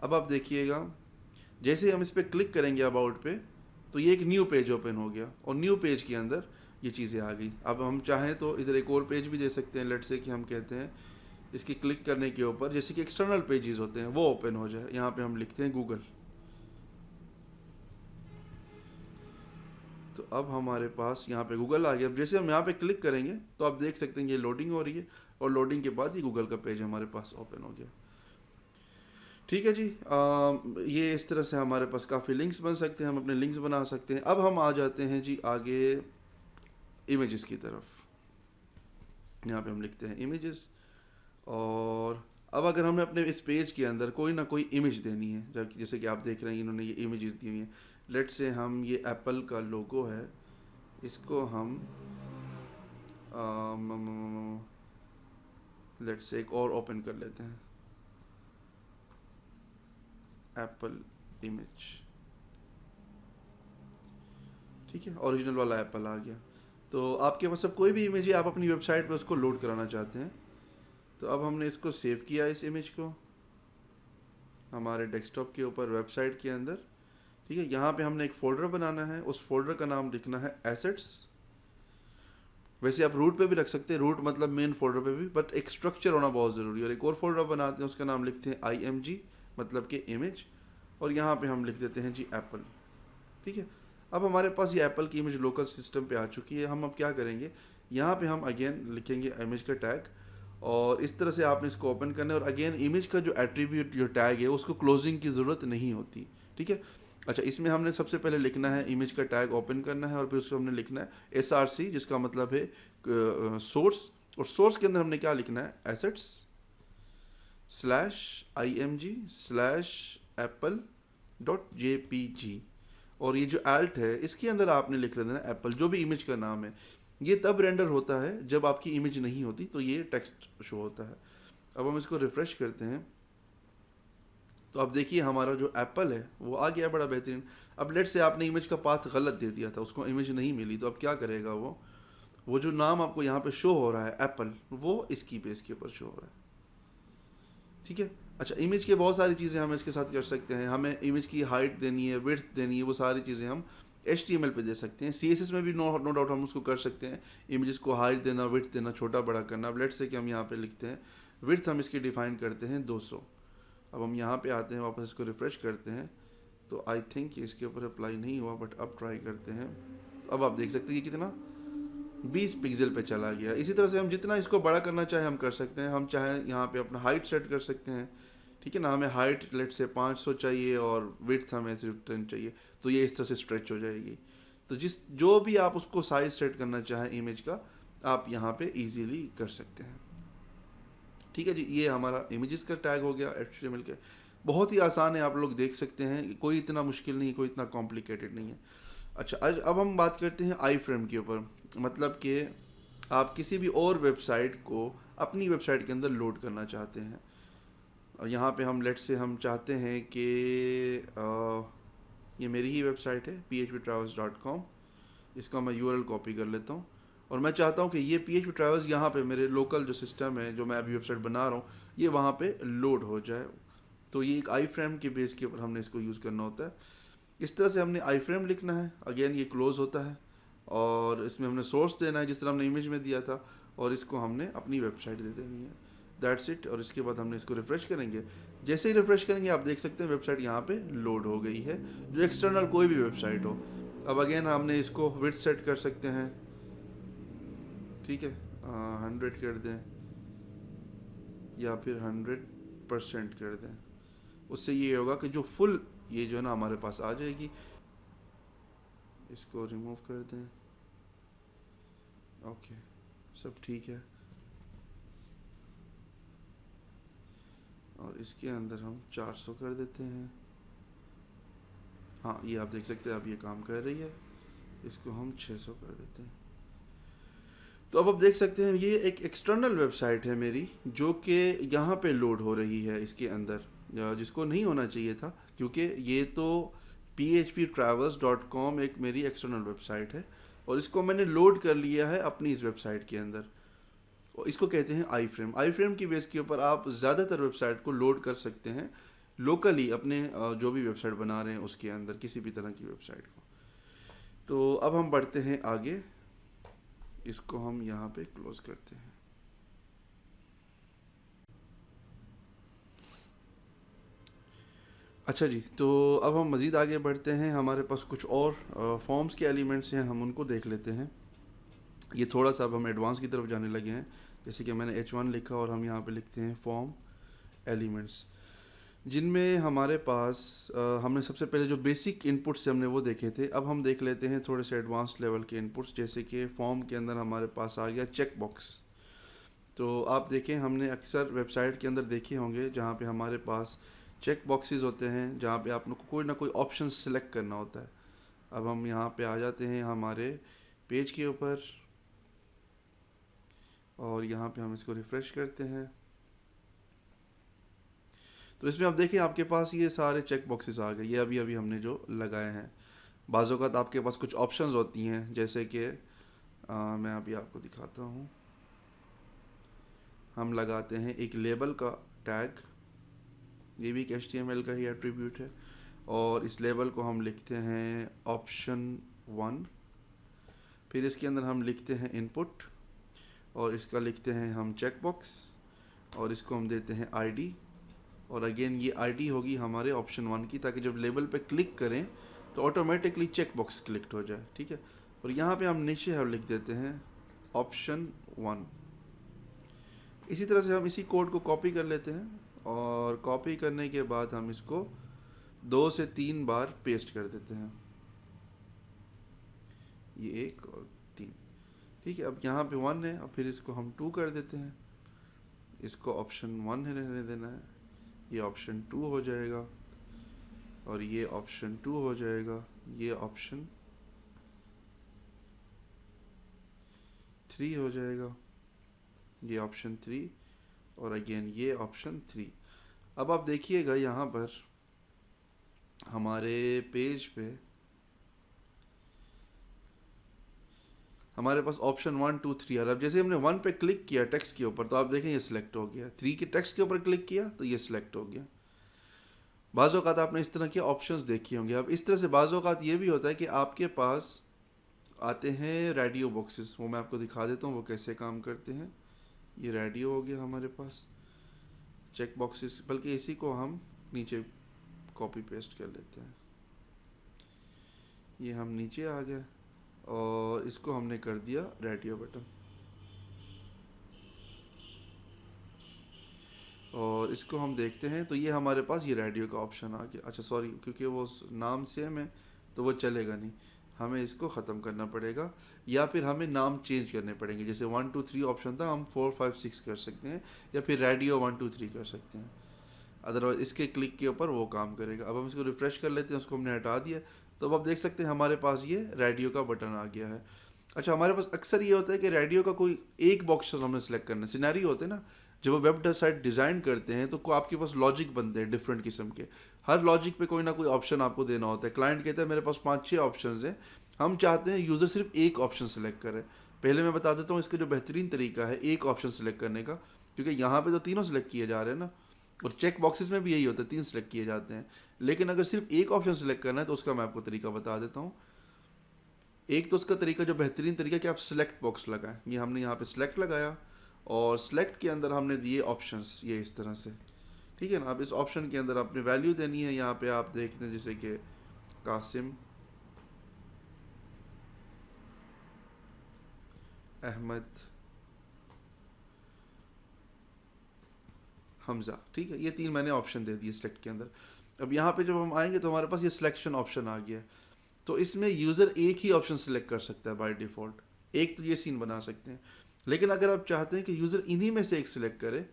अब आप देखिएगा जैसे ही हम इस पर क्लिक करेंगे अबाउट पे तो ये एक न्यू पेज ओपन हो गया और न्यू पेज के अंदर ये चीज़ें आ गई। अब हम चाहें तो इधर एक और पेज भी दे सकते हैं, लेट से कि हम कहते हैं इसकी क्लिक करने के ऊपर जैसे कि एक्सटर्नल पेजेस होते हैं वो ओपन हो जाए। यहाँ पे हम लिखते हैं गूगल। तो अब हमारे पास यहाँ पे गूगल आ गया। अब जैसे हम यहाँ पे क्लिक करेंगे तो आप देख सकते हैं ये लोडिंग हो रही है और लोडिंग के बाद ये गूगल का पेज हमारे पास ओपन हो गया, ठीक है जी। ये इस तरह से हमारे पास काफ़ी लिंक्स बन सकते हैं, हम अपने लिंक्स बना सकते हैं। अब हम आ जाते हैं जी आगे इमेजेस की तरफ। यहाँ पे हम लिखते हैं इमेजेस और अब अगर हमें अपने इस पेज के अंदर कोई ना कोई इमेज देनी है, जैसे कि आप देख रहे हैं इन्होंने ये इमेजेस दी हुई हैं। लेट से हम ये एप्पल का लोगो है इसको हम लेट से एक और ओपन कर लेते हैं एप्पल इमेज, ठीक है, ओरिजिनल वाला एप्पल आ गया। तो आपके पास अब कोई भी इमेज है आप अपनी वेबसाइट पे उसको लोड कराना चाहते हैं तो अब हमने इसको सेव किया इस इमेज को हमारे डेस्कटॉप के ऊपर वेबसाइट के अंदर, ठीक है। यहाँ पे हमने एक फ़ोल्डर बनाना है, उस फोल्डर का नाम लिखना है एसेट्स। वैसे आप रूट पे भी रख सकते हैं, रूट मतलब मेन फोल्डर पे भी, बट एक स्ट्रक्चर होना बहुत ज़रूरी है। और एक और फोल्डर बनाते हैं उसका नाम लिखते हैं IMG मतलब कि इमेज और यहाँ पे हम लिख देते हैं जी एप्पल, ठीक है। अब हमारे पास ये एप्पल की इमेज लोकल सिस्टम पे आ चुकी है। हम अब क्या करेंगे, यहाँ पे हम अगेन लिखेंगे इमेज का टैग और इस तरह से आपने इसको ओपन करना है। और अगेन इमेज का जो एट्रीब्यूट जो टैग है उसको क्लोजिंग की ज़रूरत नहीं होती, ठीक है। अच्छा, इसमें हमने सबसे पहले लिखना है इमेज का टैग ओपन करना है और फिर उसको हमने लिखना है SRC जिसका मतलब है सोर्स। और सोर्स के अंदर हमने क्या लिखना है एसेट्स /img/apple.jpg और ये जो alt है इसके अंदर आपने लिख लेना है एप्पल, जो भी इमेज का नाम है। ये तब रेंडर होता है जब आपकी इमेज नहीं होती तो ये टेक्स्ट शो होता है। अब हम इसको रिफ्रेश करते हैं तो अब देखिए हमारा जो एप्पल है वो आ गया बड़ा बेहतरीन। अब लेट से आपने इमेज का पाथ गलत दे दिया था, उसको इमेज नहीं मिली, तो अब क्या करेगा वो जो नाम आपको यहाँ पे शो हो रहा है एप्पल, वो इसकी पेज के ऊपर शो हो रहा है। ठीक है। अच्छा, इमेज के बहुत सारी चीज़ें हम इसके साथ कर सकते हैं। हमें इमेज की हाइट देनी है, विड्थ देनी है, वो सारी चीज़ें हम HTML पे दे सकते हैं। CSS में भी नो डाउट हम उसको कर सकते हैं, इमेजेस को हाइट देना, विड्थ देना, छोटा बड़ा करना। अब लेट से कि हम यहाँ पे लिखते हैं विड्थ, हम इसकी डिफाइन करते हैं 200। अब हम यहाँ पे आते हैं, वापस इसको रिफ्रेश करते हैं, तो आई थिंक इसके ऊपर अप्लाई नहीं हुआ, बट अब ट्राई करते हैं। अब आप देख सकते हैं कि कितना 20 पिक्सल पे चला गया। इसी तरह से हम जितना इसको बड़ा करना चाहे हम कर सकते हैं। हम चाहे यहाँ पे अपना हाइट सेट कर सकते हैं, ठीक है ना। हमें हाइट लेट से 500 चाहिए और विड्थ हमें सिर्फ 10 चाहिए, तो ये इस तरह से स्ट्रेच हो जाएगी। तो जो भी आप उसको साइज सेट करना चाहें इमेज का, आप यहाँ पे इजीली कर सकते हैं। ठीक है जी, ये हमारा इमेजेस का टैग हो गया HTML के। बहुत ही आसान है, आप लोग देख सकते हैं, कोई इतना मुश्किल नहीं, कोई इतना कॉम्प्लिकेटेड नहीं है। अच्छा, अब हम बात करते हैं आई फ्रेम के ऊपर। मतलब कि आप किसी भी और वेबसाइट को अपनी वेबसाइट के अंदर लोड करना चाहते हैं। और यहाँ पे हम लेट से हम चाहते हैं कि ये मेरी ही वेबसाइट है phptravels.com, इसका मैं URL कॉपी कर लेता हूँ और मैं चाहता हूँ कि ये PHP Travels यहाँ पे मेरे लोकल जो सिस्टम है, जो मैं अभी वेबसाइट बना रहा हूँ, ये वहाँ पे लोड हो जाए। तो ये एक आई फ्रेम के बेस के ऊपर हमने इसको यूज़ करना होता है। इस तरह से हमने आई फ्रेम लिखना है। अगेन ये क्लोज होता है और इसमें हमने सोर्स देना है जिस तरह हमने इमेज में दिया था, और इसको हमने अपनी वेबसाइट दे देनी है। That's it. और इसके बाद हमने इसको रिफ़्रेश करेंगे। जैसे ही रिफ़्रेश करेंगे आप देख सकते हैं वेबसाइट यहाँ पे लोड हो गई है, जो एक्सटर्नल कोई भी वेबसाइट हो। अब अगेन हमने इसको विड्थ सेट कर सकते हैं, ठीक है, 100 कर दें या फिर 100% कर दें। उससे ये होगा कि जो फुल ये जो है ना हमारे पास आ जाएगी। इसको रिमूव कर दें। ओके, सब ठीक है। और इसके अंदर हम 400 कर देते हैं। हाँ, ये आप देख सकते हैं अब ये काम कर रही है। इसको हम 600 कर देते हैं। तो अब आप देख सकते हैं ये एक एक्सटर्नल वेबसाइट है मेरी, जो कि यहाँ पे लोड हो रही है इसके अंदर, जिसको नहीं होना चाहिए था, क्योंकि ये तो phptravels.com एक मेरी एक्सटर्नल वेबसाइट है और इसको मैंने लोड कर लिया है अपनी इस वेबसाइट के अंदर। और इसको कहते हैं आई फ्रेम। आई फ्रेम की बेस के ऊपर आप ज़्यादातर वेबसाइट को लोड कर सकते हैं लोकली, अपने जो भी वेबसाइट बना रहे हैं उसके अंदर, किसी भी तरह की वेबसाइट को। तो अब हम बढ़ते हैं आगे, इसको हम यहाँ पे क्लोज करते हैं। अच्छा जी, तो अब हम मज़ीद आगे बढ़ते हैं। हमारे पास कुछ और फॉर्म्स के एलिमेंट्स हैं, हम उनको देख लेते हैं। ये थोड़ा सा अब हम एडवांस की तरफ जाने लगे हैं। जैसे कि मैंने H1 लिखा और हम यहाँ पे लिखते हैं फॉर्म एलिमेंट्स, जिनमें हमारे पास हमने सबसे पहले जो बेसिक इनपुट्स हमने वो देखे थे। अब हम देख लेते हैं थोड़े से एडवांस लेवल के इनपुट्स। जैसे कि फॉर्म के अंदर हमारे पास आ गया चेक बॉक्स। तो आप देखें, हमने अक्सर वेबसाइट के अंदर देखे होंगे जहाँ पे हमारे पास चेक बॉक्सेस होते हैं, जहाँ पे आप लोग को कोई ना कोई ऑप्शन सेलेक्ट करना होता है। अब हम यहाँ पे आ जाते हैं हमारे पेज के ऊपर और यहाँ पे हम इसको रिफ़्रेश करते हैं। तो इसमें आप देखिए आपके पास ये सारे चेक बॉक्सेस आ गए, ये अभी अभी हमने जो लगाए हैं। बाज़ औक़ात आपके पास कुछ ऑप्शंस होती हैं, जैसे कि मैं अभी आपको दिखाता हूँ। हम लगाते हैं एक लेबल का टैग, ये भी एक HTML का ही एट्रीब्यूट है, और इस लेबल को हम लिखते हैं ऑप्शन 1। फिर इसके अंदर हम लिखते हैं इनपुट और इसका लिखते हैं हम चेक बॉक्स, और इसको हम देते हैं ID। और अगेन ये ID होगी हमारे ऑप्शन 1 की, ताकि जब लेबल पे क्लिक करें तो ऑटोमेटिकली चेक बॉक्स क्लिक हो जाए, ठीक है। और यहाँ पे हम नीचे हम लिख देते हैं ऑप्शन 1। इसी तरह से हम इसी कोड को कॉपी कर लेते हैं और कॉपी करने के बाद हम इसको 2 से 3 बार पेस्ट कर देते हैं, ये 1 और 3, ठीक है। अब यहाँ पे 1 है और फिर इसको हम 2 कर देते हैं, इसको ऑप्शन 1 रहने देना है, ये ऑप्शन 2 हो जाएगा और ये ऑप्शन 2 हो जाएगा, ये ऑप्शन 3 हो जाएगा, ये ऑप्शन 3 और अगेन ये ऑप्शन 3। अब आप देखिएगा यहाँ पर हमारे पेज पे हमारे पास ऑप्शन 1 2 3 आ रहा है। अब जैसे हमने 1 पे क्लिक किया टेक्स्ट के ऊपर तो आप देखें ये सिलेक्ट हो गया, 3 के टेक्स्ट के ऊपर क्लिक किया तो ये सिलेक्ट हो गया। बाज़ औक़ात आपने इस तरह के ऑप्शंस देखे होंगे। अब इस तरह से बाज़ औक़ात ये भी होता है कि आपके पास आते हैं रेडियो बॉक्सेस, वो मैं आपको दिखा देता हूँ वो कैसे काम करते हैं। ये रेडियो हो गया हमारे पास, चेक बॉक्सेस, बल्कि इसी को हम नीचे कॉपी पेस्ट कर लेते हैं। ये हम नीचे आ गए और इसको हमने कर दिया रेडियो बटन, और इसको हम देखते हैं तो ये हमारे पास ये रेडियो का ऑप्शन आ गया। अच्छा सॉरी, क्योंकि वो नाम सेम है तो वो चलेगा नहीं, हमें इसको ख़त्म करना पड़ेगा या फिर हमें नाम चेंज करने पड़ेंगे। जैसे 1 2 3 ऑप्शन था, हम 4 5 6 कर सकते हैं या फिर रेडियो 1 2 3 कर सकते हैं। अदरवाइज इसके क्लिक के ऊपर वो काम करेगा। अब हम इसको रिफ़्रेश कर लेते हैं, उसको हमने हटा दिया तो अब आप देख सकते हैं हमारे पास ये रेडियो का बटन आ गया है। अच्छा, हमारे पास अक्सर ये होता है कि रेडियो का कोई एक बॉक्स हमने सेलेक्ट करना है। सिनेरियो होते हैं ना, जब वो वेब साइट डिज़ाइन करते हैं तो आपके पास लॉजिक बनते हैं डिफरेंट किस्म के, हर लॉजिक पे कोई ना कोई ऑप्शन आपको देना होता है। क्लाइंट कहता है मेरे पास 5 6 ऑप्शन हैं, हम चाहते हैं यूज़र सिर्फ एक ऑप्शन सेलेक्ट करे। पहले मैं बता देता हूँ इसका जो बेहतरीन तरीका है एक ऑप्शन सेलेक्ट करने का, क्योंकि यहाँ पे तो तीनों सेलेक्ट किए जा रहे हैं ना, और चेक बॉक्सेस में भी यही होता है, 3 सेलेक्ट किए जाते हैं। लेकिन अगर सिर्फ एक ऑप्शन सेलेक्ट करना है तो उसका मैं आपको तरीका बता देता हूँ। एक तो उसका तरीका जो बेहतरीन तरीका कि आप सिलेक्ट बॉक्स लगाएं। ये हमने यहाँ पे सिलेक्ट लगाया और सिलेक्ट के अंदर हमने दिए ऑप्शंस, ये इस तरह से, ठीक है ना। अब इस ऑप्शन के अंदर आपने वैल्यू देनी है। यहाँ पे आप देखते हैं जैसे कि कासिम अहमद हमज़ा, ठीक है, ये 3 मैंने ऑप्शन दे दिए सिलेक्ट के अंदर। अब यहाँ पे जब हम आएंगे तो हमारे पास ये सिलेक्शन ऑप्शन आ गया है। तो इसमें यूज़र एक ही ऑप्शन सेलेक्ट कर सकता है बाय डिफ़ॉल्ट, एक तो ये सीन बना सकते हैं। लेकिन अगर आप चाहते हैं कि यूज़र इन्हीं में से एक सिलेक्ट करे,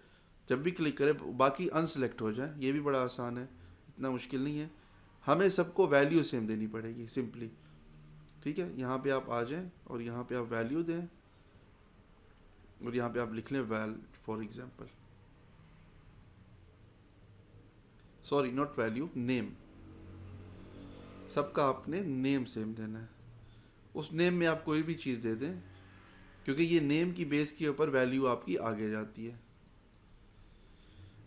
जब भी क्लिक करे बाकी अनसेलेक्ट हो जाए, ये भी बड़ा आसान है, इतना मुश्किल नहीं है। हमें सबको वैल्यू सेम देनी पड़ेगी सिंपली, ठीक है। यहाँ पे आप आ जाएं और यहाँ पे आप वैल्यू दें और यहाँ पे आप लिख लें well for example, sorry not value, name. सबका आपने नेम सेम देना है। उस नेम में आप कोई भी चीज़ दे दें, क्योंकि ये नेम की बेस के ऊपर वैल्यू आपकी आगे जाती है।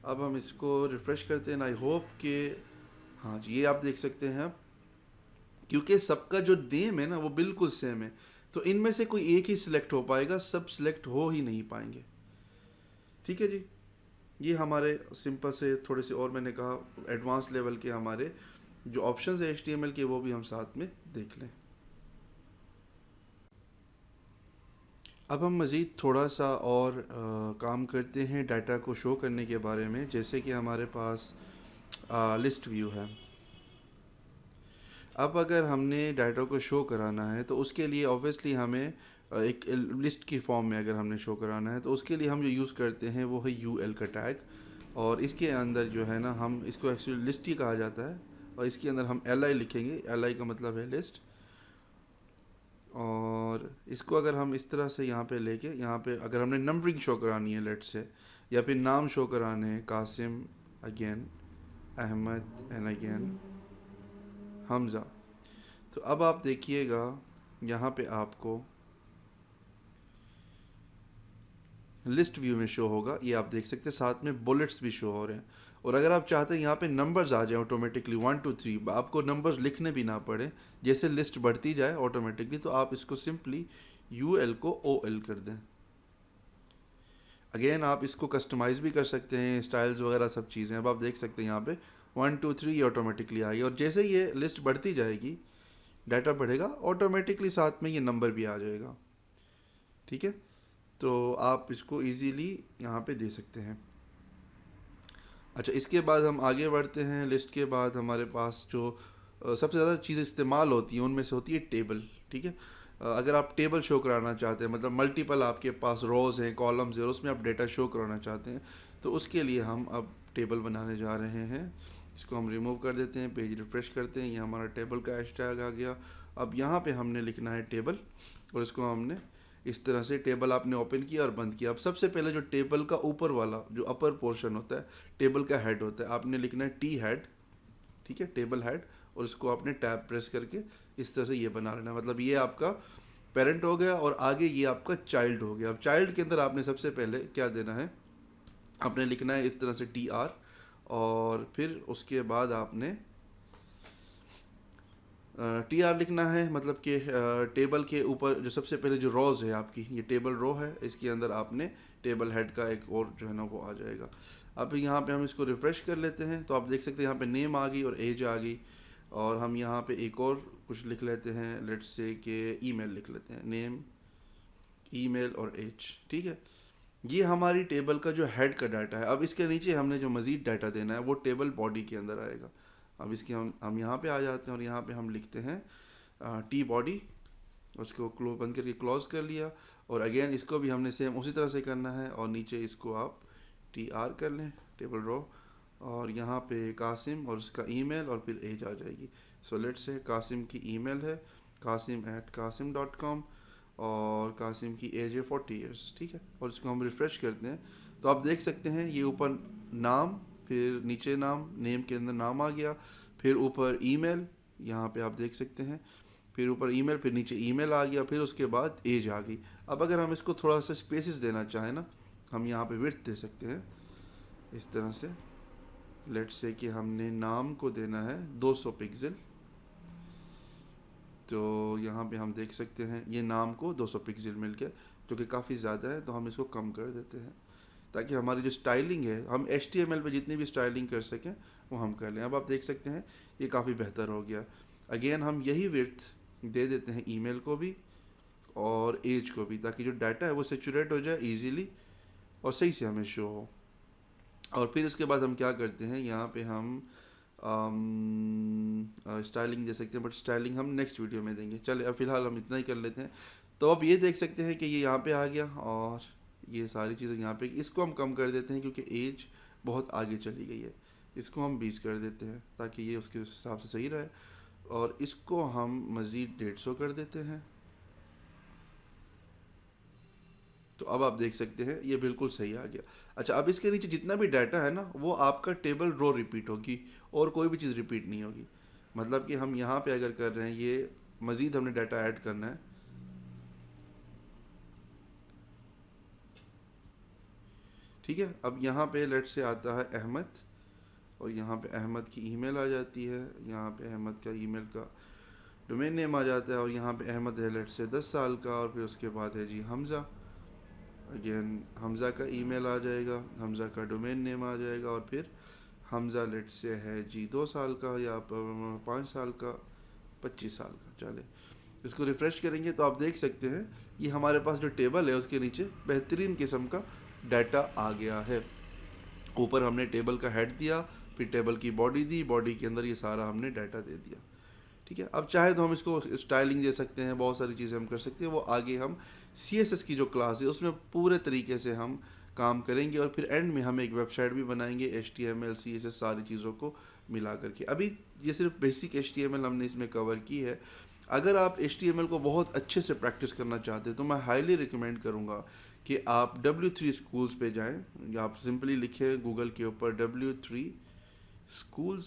अब हम इसको रिफ़्रेश करते हैं। आई होप कि हाँ जी, ये आप देख सकते हैं। अब क्योंकि सबका जो नेम है ना वो बिल्कुल सेम है, तो इनमें से कोई एक ही सिलेक्ट हो पाएगा, सब सिलेक्ट हो ही नहीं पाएंगे, ठीक है जी। ये हमारे सिंपल से थोड़े से, और मैंने कहा एडवांस लेवल के हमारे जो ऑप्शंस है HTML के वो भी हम साथ में देख लें। अब हम मज़ीद थोड़ा सा और काम करते हैं डाटा को शो करने के बारे में। जैसे कि हमारे पास लिस्ट व्यू है। अब अगर हमने डाटा को शो कराना है तो उसके लिए ऑब्वियसली हमें एक लिस्ट की फॉर्म में अगर हमने शो कराना है तो उसके लिए हम जो यूज़ करते हैं वो है UL का टैग, और इसके अंदर जो है ना हम इसको एक्चुअली लिस्ट ही कहा जाता है, और इसके अंदर हम LI लिखेंगे। LI का मतलब है लिस्ट, और इसको अगर हम इस तरह से यहाँ पे लेके, यहाँ पे अगर हमने नंबरिंग शो करानी है लेट से, या फिर नाम शो कराने हैं, Qasim again, Ahmad and again Hamza, तो अब आप देखिएगा यहाँ पे आपको लिस्ट व्यू में शो होगा। ये आप देख सकते हैं, साथ में बुलेट्स भी शो हो रहे हैं। और अगर आप चाहते हैं यहाँ पे नंबर्स आ जाए ऑटोमेटिकली 1 2 3, आपको नंबर्स लिखने भी ना पड़े, जैसे लिस्ट बढ़ती जाए ऑटोमेटिकली, तो आप इसको सिंपली UL को OL कर दें। अगेन आप इसको कस्टमाइज़ भी कर सकते हैं, स्टाइल्स वगैरह सब चीज़ें। अब आप देख सकते हैं यहाँ पे 1 2 3 ये ऑटोमेटिकली आ गई, और जैसे ये लिस्ट बढ़ती जाएगी, डाटा बढ़ेगा, ऑटोमेटिकली साथ में ये नंबर भी आ जाएगा, ठीक है। तो आप इसको इजीली यहाँ पे दे सकते हैं। अच्छा, इसके बाद हम आगे बढ़ते हैं। लिस्ट के बाद हमारे पास जो सबसे ज़्यादा चीज़ें इस्तेमाल होती हैं उनमें से होती है टेबल, ठीक है। अगर आप टेबल शो कराना चाहते हैं, मतलब मल्टीपल आपके पास रोज़ हैं, कॉलम्स हैं, और उसमें आप डेटा शो कराना चाहते हैं, तो उसके लिए हम अब टेबल बनाने जा रहे हैं। इसको हम रिमूव कर देते हैं, पेज रिफ़्रेश करते हैं, ये हमारा टेबल का हैशटैग आ गया। अब यहाँ पे हमने लिखना है टेबल, और इसको हमने इस तरह से टेबल आपने ओपन किया और बंद किया। अब सबसे पहले जो टेबल का ऊपर वाला जो अपर पोर्शन होता है, टेबल का हेड होता है, आपने लिखना है टी हेड, ठीक है, टेबल हेड, और इसको आपने टैब प्रेस करके इस तरह से ये बना लेना। मतलब ये आपका पेरेंट हो गया और आगे ये आपका चाइल्ड हो गया। अब चाइल्ड के अंदर आपने सबसे पहले क्या देना है, आपने लिखना है इस तरह से टी आर, और फिर उसके बाद आपने टी आर लिखना है, मतलब कि टेबल के ऊपर जो सबसे पहले जो रोज़ है आपकी, ये टेबल रो है, इसके अंदर आपने टेबल हेड का एक और जो है ना वो आ जाएगा। अब यहाँ पे हम इसको रिफ़्रेश कर लेते हैं तो आप देख सकते हैं यहाँ पे नेम आ गई और एज आ गई, और हम यहाँ पे एक और कुछ लिख लेते हैं, लेट्स से कि ईमेल लिख लेते हैं, नेम, ईमेल और एज, ठीक है। ये हमारी टेबल का जो हेड का डाटा है। अब इसके नीचे हमने जो मज़ीद डाटा देना है वो टेबल बॉडी के अंदर आएगा। अब इसके हम यहाँ पे आ जाते हैं और यहाँ पे हम लिखते हैं टी बॉडी, उसको बंद करके क्लोज कर लिया, और अगेन इसको भी हमने सेम उसी तरह से करना है, और नीचे इसको आप टी आर कर लें, टेबल रो, और यहाँ पे कासिम और उसका ईमेल और फिर एज आ जाएगी। सो लेट्स से कासिम की ईमेल है kasim@kasim.com, और कासिम की एज है 40 ईयर्स, ठीक है। और इसको हम रिफ़्रेश करते हैं तो आप देख सकते हैं ये ऊपर नाम, फिर नीचे नाम, नेम के अंदर नाम आ गया, फिर ऊपर ईमेल, यहाँ पे आप देख सकते हैं, फिर ऊपर ईमेल, फिर नीचे ईमेल आ गया, फिर उसके बाद एज आ गई। अब अगर हम इसको थोड़ा सा स्पेसेस देना चाहें ना, हम यहाँ पे विड्थ दे सकते हैं इस तरह से। लेट्स से कि हमने नाम को देना है 200 पिक्सल, तो यहाँ पे हम देख सकते हैं ये नाम को 200 पिक्सल मिल गया, जो कि काफ़ी ज़्यादा है, तो हम इसको कम कर देते हैं ताकि हमारी जो स्टाइलिंग है, हम HTML पे जितनी भी स्टाइलिंग कर सकें वो हम कर लें। अब आप देख सकते हैं ये काफ़ी बेहतर हो गया। अगेन हम यही विड्थ दे देते हैं ईमेल को भी और एज को भी, ताकि जो डाटा है वो सेचुरेट हो जाए ईजीली और सही से हमें शो हो। और फिर इसके बाद हम क्या करते हैं, यहाँ पे हम स्टाइलिंग दे सकते हैं, बट स्टाइलिंग हम नेक्स्ट वीडियो में देंगे। चले अब फ़िलहाल हम इतना ही कर लेते हैं। तो अब ये देख सकते हैं कि ये यहाँ पे आ गया, और ये सारी चीज़ें यहाँ पे, इसको हम कम कर देते हैं क्योंकि एज बहुत आगे चली गई है। इसको हम 20 कर देते हैं ताकि ये उसके हिसाब से सही रहे, और इसको हम मज़ीद 150 कर देते हैं। तो अब आप देख सकते हैं ये बिल्कुल सही आ गया। अच्छा, अब इसके नीचे जितना भी डाटा है ना वो आपका टेबल रो रिपीट होगी और कोई भी चीज़ रिपीट नहीं होगी। मतलब कि हम यहाँ पे अगर कर रहे हैं, ये मज़ीद हमने डाटा ऐड करना है, ठीक है। अब यहाँ पे लेट से आता है अहमद, और यहाँ पे अहमद की ईमेल आ जाती है, यहाँ पे अहमद का ईमेल का डोमेन नेम आ जाता है, और यहाँ पे अहमद है लेट से 10 साल का, और फिर उसके बाद है जी हमज़ा, अगेन हमज़ा का ईमेल आ जाएगा, हमज़ा का डोमेन नेम आ जाएगा, और फिर हमज़ा लेट से है जी 2 साल का या 5 साल का, 25 साल का। चले इसको रिफ़्रेश करेंगे तो आप देख सकते हैं ये हमारे पास जो टेबल है उसके नीचे बेहतरीन किस्म का डाटा आ गया है। ऊपर हमने टेबल का हेड दिया, फिर टेबल की बॉडी दी, बॉडी के अंदर ये सारा हमने डाटा दे दिया, ठीक है। अब चाहे तो हम इसको स्टाइलिंग दे सकते हैं, बहुत सारी चीज़ें हम कर सकते हैं, वो आगे हम CSS की जो क्लास है उसमें पूरे तरीके से हम काम करेंगे, और फिर एंड में हम एक वेबसाइट भी बनाएंगे HTML CSS सारी चीज़ों को मिला करके। अभी ये सिर्फ बेसिक HTML हमने इसमें कवर की है। अगर आप HTML को बहुत अच्छे से प्रैक्टिस करना चाहते हैं तो मैं हाईली रिकमेंड करूँगा कि आप W3 स्कूल्स पे जाएं, या आप सिंपली लिखें गूगल के ऊपर W3 स्कूल्स,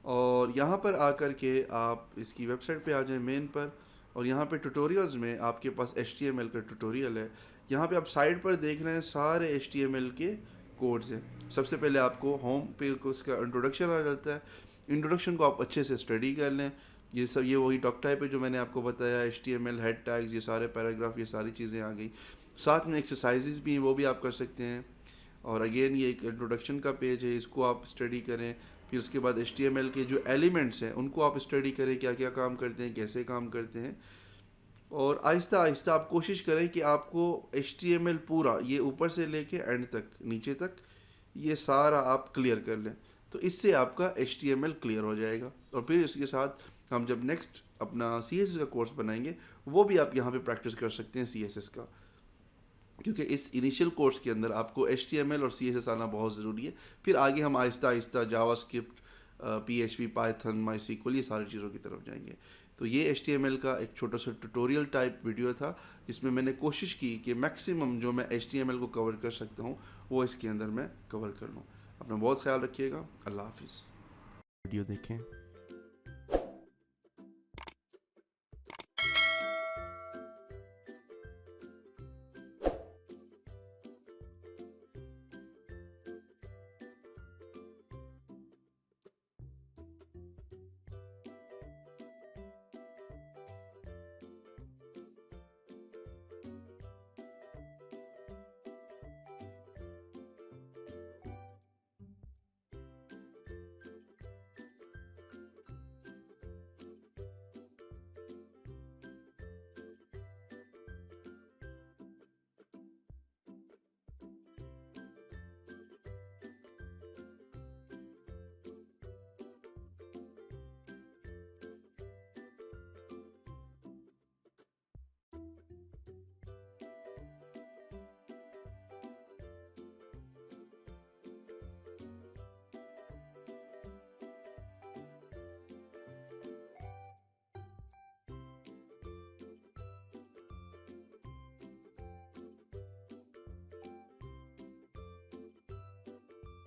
और यहाँ पर आकर के आप इसकी वेबसाइट पे आ जाएं मेन पर, और यहाँ पे ट्यूटोरियल्स में आपके पास HTML का ट्यूटोरियल है। यहाँ पे आप साइड पर देख रहे हैं सारे HTML के कोड्स हैं। सबसे पहले आपको होम पे उसका इंट्रोडक्शन आ जाता है, इंट्रोडक्शन को आप अच्छे से स्टडी कर लें। ये सब ये वही डॉक टाइप है जो मैंने आपको बताया, HTML हेड टैग्स, ये सारे पैराग्राफ, ये सारी चीज़ें आ गई। साथ में एक्सरसाइजेज भी हैं, वो भी आप कर सकते हैं। और अगेन ये एक इंट्रोडक्शन का पेज है, इसको आप स्टडी करें। फिर उसके बाद HTML के जो एलिमेंट्स हैं उनको आप स्टडी करें, क्या क्या काम करते हैं, कैसे काम करते हैं, और आहिस्ता आहिस्ता आप कोशिश करें कि आपको HTML पूरा ये ऊपर से लेके एंड तक, नीचे तक, ये सारा आप क्लियर कर लें। तो इससे आपका HTML क्लियर हो जाएगा। और फिर इसके साथ हम जब नेक्स्ट अपना CSS का कोर्स बनाएंगे वो भी आप यहाँ पे प्रैक्टिस कर सकते हैं CSS का, क्योंकि इस इनिशियल कोर्स के अंदर आपको HTML और CSS आना बहुत ज़रूरी है। फिर आगे हम Aahista Aahista JavaScript, PHP, Python, MySQL, ये सारी चीज़ों की तरफ जाएंगे। तो ये HTML का एक छोटा सा ट्यूटोरियल टाइप वीडियो था, जिसमें मैंने कोशिश की कि मैक्सिमम जो मैं HTML को कवर कर सकता हूँ वो इसके अंदर मैं कवर कर लूँ। अपना बहुत ख्याल रखिएगा। अल्लाह हाफिज़। वीडियो देखें।